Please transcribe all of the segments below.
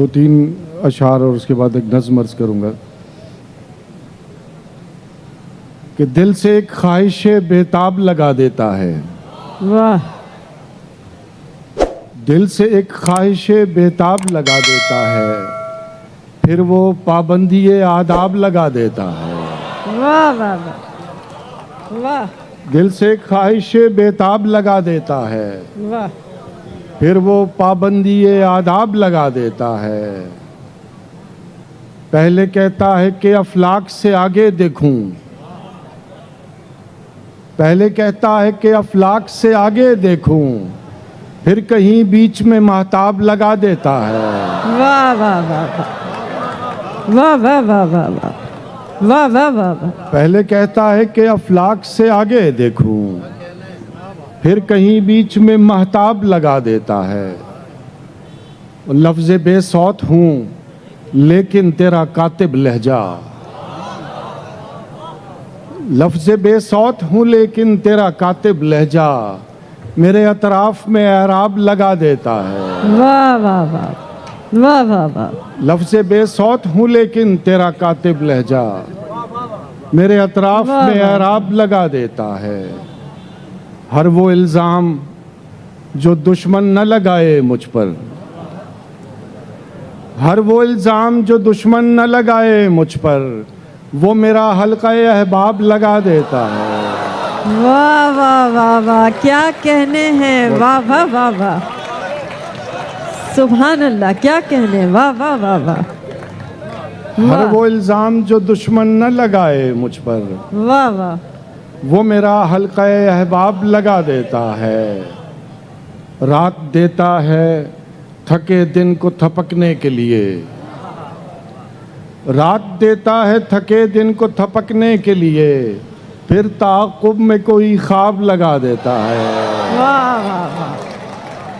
दो तीन अशार और उसके बाद एक नज़्म अर्ज़ करूँगा कि दिल से एक ख्वाहिश बेताब लगा देता है। वाह। दिल से एक ख्वाहिश बेताब लगा देता है, फिर वो पाबंदी आदाब लगा देता है। वाह वाह वाह वाह दिल से एक ख्वाहिश बेताब लगा देता है, वाह। फिर वो पाबंदी आदाब लगा देता है। पहले कहता है कि अफलाक से आगे देखूं, पहले कहता है कि अफलाक से आगे देखूं, फिर कहीं बीच में महताब लगा देता है। वाह वाह वाह वाह वाह वाह वाह वाह वाह वाह वाह वाह। पहले कहता है कि अफलाक से आगे देखूं, फिर कहीं बीच में महताब लगा देता है। लफ्ज़ बेसौत हूँ लेकिन तेरा कातिब लहजा, लफ्ज़ बेसौत हूँ लेकिन तेरा कातिब लहजा, मेरे अतराफ में एराब लगा देता है। वाह वाह वाह वाह वाह वाह। लफ्ज़ बेसौत हूँ लेकिन तेरा कातिब लहजा, मेरे अतराफ वाह, में वाह। एराब लगा देता है। हर वो इल्ज़ाम जो दुश्मन न लगाए मुझ पर, हर वो इल्ज़ाम जो दुश्मन न लगाए मुझ पर, वो मेरा हल्का अहबाब लगा देता है। वाह वाह वाह वाह, क्या कहने हैं। वाह वाह वाह वाह, सुभान अल्लाह, क्या कहने। वाह वाह वाह वाह हर वो इल्ज़ाम जो दुश्मन न लगाए मुझ पर, वाह वाह। वो मेरा हल्का अहबाब लगा देता है। रात देता है थके दिन को थपकने के लिए, रात देता है थके दिन को थपकने के लिए, फिर ताक़ुब में कोई ख्वाब लगा देता है। वाह वाह वाह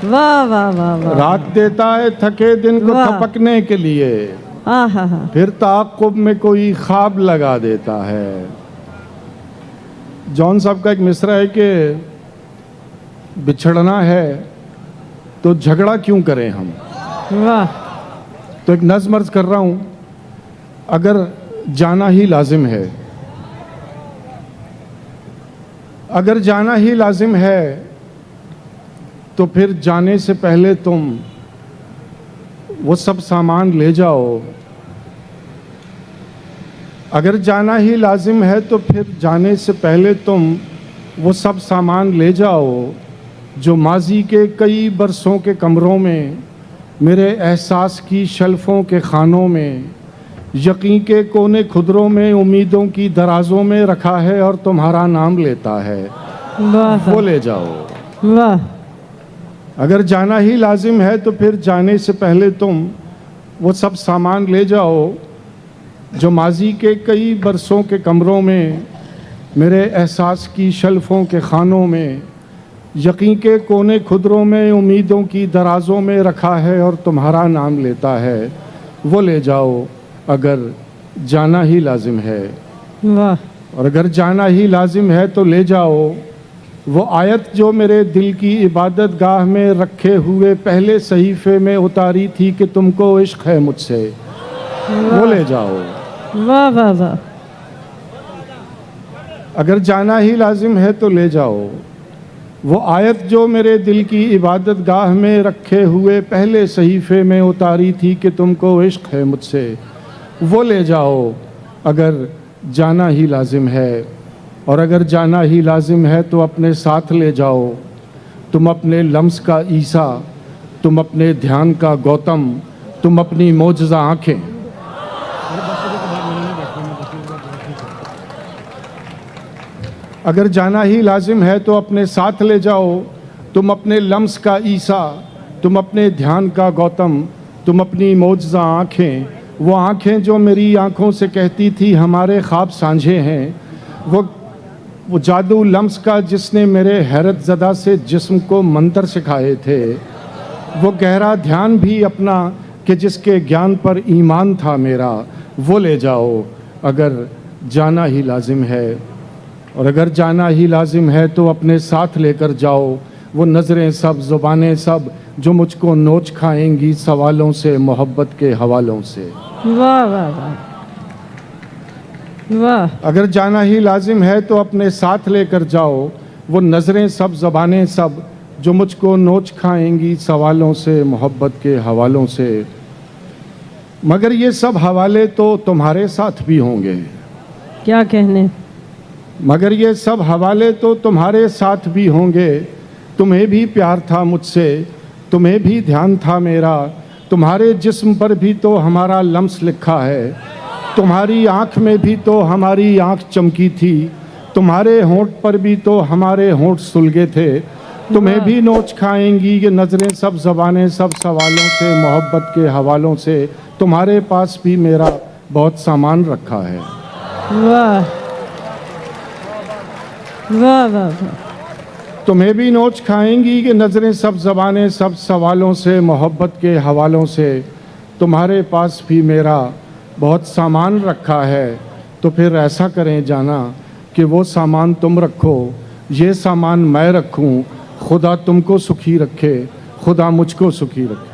वाह वाह वाह वाह। रात देता है थके दिन को वाह। थपकने के लिए, हाँ हाँ हाँ। फिर ताक़ुब में कोई ख्वाब लगा देता है। जॉन साहब का एक मिसरा है कि बिछड़ना है तो झगड़ा क्यों करें हम। वाह। तो एक नज़्म अर्ज़ कर रहा हूँ, अगर जाना ही लाजिम है, अगर जाना ही लाजिम है तो फिर जाने से पहले तुम वो सब सामान ले जाओ। अगर जाना ही लाजिम है तो फिर जाने से पहले तुम वो सब सामान ले जाओ जो माजी के कई बरसों के कमरों में, मेरे एहसास की शल्फ़ों के खानों में, यकीन के कोने खुदरों में, उम्मीदों की दराजों में रखा है और तुम्हारा नाम लेता है। वाह वो ले जाओ। वाह। अगर जाना ही लाजिम है तो फिर जाने से पहले तुम वो सब सामान ले जाओ जो माजी के कई बरसों के कमरों में, मेरे एहसास की शल्फ़ों के खानों में, यकीन के कोने खुदरों में, उम्मीदों की दराजों में रखा है और तुम्हारा नाम लेता है। वो ले जाओ अगर जाना ही लाजिम है। वाह। और अगर जाना ही लाजिम है तो ले जाओ वो आयत जो मेरे दिल की इबादत गाह में रखे हुए पहले सहीफ़े में उतारी थी कि तुमको इश्क है मुझसे, वो ले जाओ। वाह वाह वाह। अगर जाना ही लाजिम है तो ले जाओ वो आयत जो मेरे दिल की इबादत गाह में रखे हुए पहले सहीफ़े में उतारी थी कि तुमको इश्क है मुझसे, वो ले जाओ अगर जाना ही लाजिम है। और अगर जाना ही लाजिम है तो अपने साथ ले जाओ तुम अपने लम्स का ईसा, तुम अपने ध्यान का गौतम, तुम अपनी मौजज़ा आँखें। अगर जाना ही लाजिम है तो अपने साथ ले जाओ तुम अपने लम्स का ईसा, तुम अपने ध्यान का गौतम, तुम अपनी मौजज़ा आँखें। वो आँखें जो मेरी आँखों से कहती थी हमारे ख्वाब सांझे हैं, वो जादू लम्स का जिसने मेरे हैरत ज़दा से जिस्म को मंतर सिखाए थे, वो गहरा ध्यान भी अपना कि जिसके ज्ञान पर ईमान था मेरा, वो ले जाओ अगर जाना ही लाजिम है। और अगर जाना ही लाजिम है तो अपने साथ लेकर जाओ वो नज़रें सब, ज़ुबानें सब, जो मुझको नोच खाएंगी सवालों से, मोहब्बत के हवालों से। वाह वाह वाह वाह। अगर जाना ही लाजिम है तो अपने साथ लेकर जाओ वो नज़रें सब, ज़बानें सब, जो मुझको नोच खाएंगी सवालों से, मोहब्बत के हवालों से। मगर ये सब हवाले तो तुम्हारे साथ भी होंगे। क्या कहने। मगर ये सब हवाले तो तुम्हारे साथ भी होंगे। तुम्हें भी प्यार था मुझसे, तुम्हें भी ध्यान था मेरा। तुम्हारे जिस्म पर भी तो हमारा लम्स लिखा है। तुम्हारी आँख में भी तो हमारी आँख चमकी थी। तुम्हारे होंठ पर भी तो हमारे होंठ सुलगे थे। तुम्हें भी नोच खाएंगी ये नज़रें सब, ज़बानें सब, सवालों से, मोहब्बत के हवालों से। तुम्हारे पास भी मेरा बहुत सामान रखा है। वाह वाह वाह वाह। तुम्हें भी नोच खाएंगी ये नज़रें सब, ज़बानें सब, सवालों से, मोहब्बत के हवालों से। तुम्हारे पास भी मेरा बहुत सामान रखा है। तो फिर ऐसा करें जाना कि वो सामान तुम रखो, ये सामान मैं रखूं। खुदा तुमको सुखी रखे, खुदा मुझको सुखी रखे।